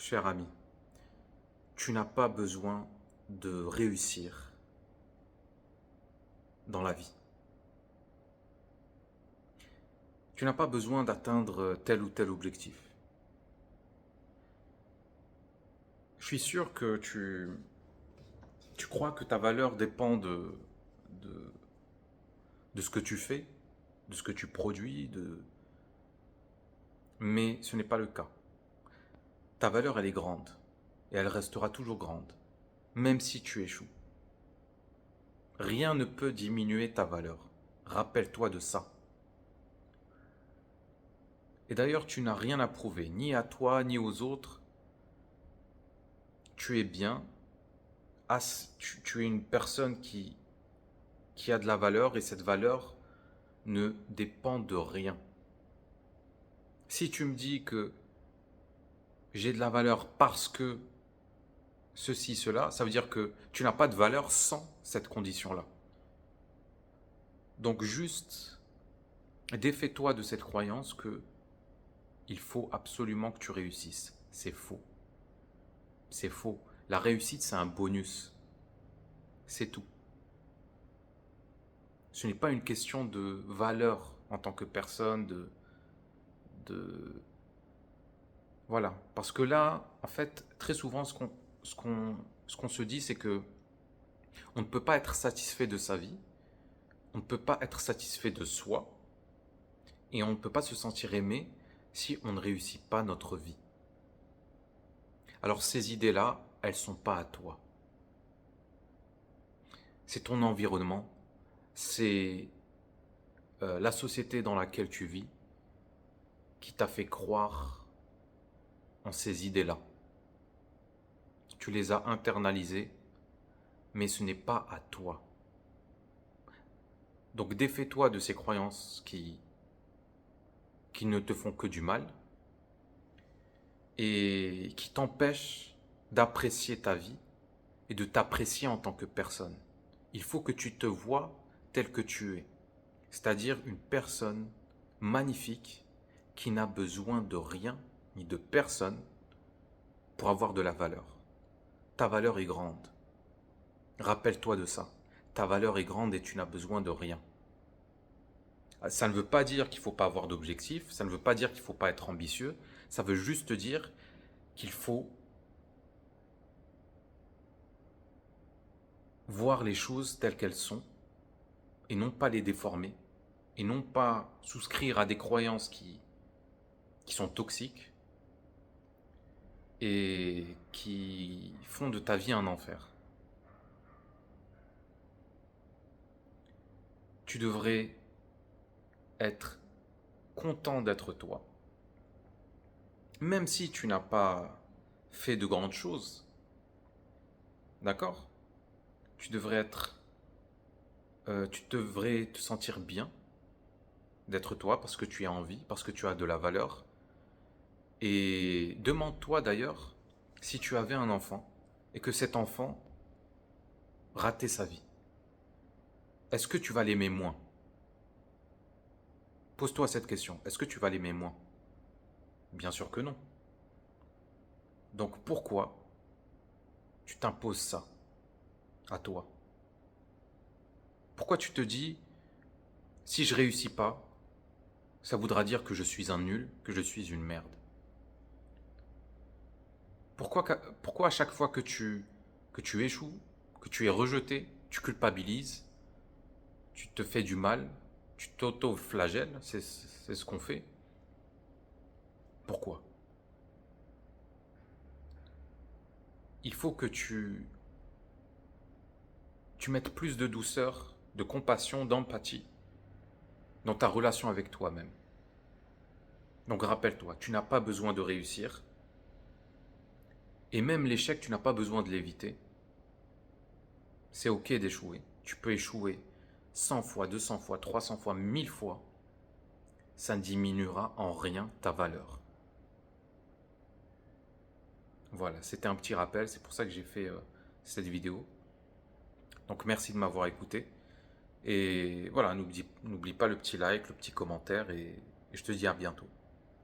cher ami, tu n'as pas besoin de réussir dans la vie. Tu n'as pas besoin d'atteindre tel ou tel objectif. Je suis sûr que tu crois que ta valeur dépend de, de ce que tu fais, de ce que tu produis, mais ce n'est pas le cas. Ta valeur, elle est grande et elle restera toujours grande, même si tu échoues. Rien ne peut diminuer ta valeur. Rappelle-toi de ça. Et d'ailleurs, tu n'as rien à prouver, ni à toi, ni aux autres. Tu es bien, tu es une personne qui a de la valeur et cette valeur ne dépend de rien. Si tu me dis que j'ai de la valeur parce que ceci, cela, ça veut dire que tu n'as pas de valeur sans cette condition-là. Donc juste, défais-toi de cette croyance que il faut absolument que tu réussisses. C'est faux. C'est faux. La réussite, c'est un bonus. C'est tout. Ce n'est pas une question de valeur en tant que personne, de... Voilà. Parce que là, en fait, très souvent, ce qu'on se dit, c'est que on ne peut pas être satisfait de sa vie, on ne peut pas être satisfait de soi, et on ne peut pas se sentir aimé si on ne réussit pas notre vie. Alors ces idées-là, elles ne sont pas à toi. C'est ton environnement, c'est la société dans laquelle tu vis qui t'a fait croire en ces idées-là. Tu les as internalisées, mais ce n'est pas à toi. Donc défais-toi de ces croyances qui ne te font que du mal et qui t'empêchent d'apprécier ta vie et de t'apprécier en tant que personne. Il faut que tu te vois tel que tu es, c'est-à-dire une personne magnifique qui n'a besoin de rien ni de personne pour avoir de la valeur. Ta valeur est grande. Rappelle-toi de ça. Ta valeur est grande et tu n'as besoin de rien. Ça ne veut pas dire qu'il ne faut pas avoir d'objectifs, ça ne veut pas dire qu'il ne faut pas être ambitieux, ça veut juste dire qu'il faut voir les choses telles qu'elles sont et non pas les déformer et non pas souscrire à des croyances qui sont toxiques et qui font de ta vie un enfer. Tu devrais être content d'être toi. Même si tu n'as pas fait de grandes choses, d'accord? Tu devrais te sentir bien d'être toi parce que tu as envie, parce que tu as de la valeur. Et demande-toi d'ailleurs si tu avais un enfant et que cet enfant ratait sa vie. Est-ce que tu vas l'aimer moins? Pose-toi cette question. Est-ce que tu vas l'aimer moins? Bien sûr que non. Donc pourquoi tu t'imposes ça à toi? Pourquoi tu te dis, si je réussis pas, ça voudra dire que je suis un nul, que je suis une merde? Pourquoi à chaque fois que tu échoues, que tu es rejeté, tu culpabilises, tu te fais du mal, tu t'auto-flagelles, c'est ce qu'on fait. Pourquoi? Il faut que tu mettes plus de douceur, de compassion, d'empathie dans ta relation avec toi-même. Donc rappelle-toi, tu n'as pas besoin de réussir. Et même l'échec, tu n'as pas besoin de l'éviter. C'est ok d'échouer. Tu peux échouer 100 fois, 200 fois, 300 fois, 1000 fois. Ça ne diminuera en rien ta valeur. Voilà, c'était un petit rappel, c'est pour ça que j'ai fait cette vidéo. Donc merci de m'avoir écouté. Et voilà, n'oublie pas le petit like, le petit commentaire et je te dis à bientôt.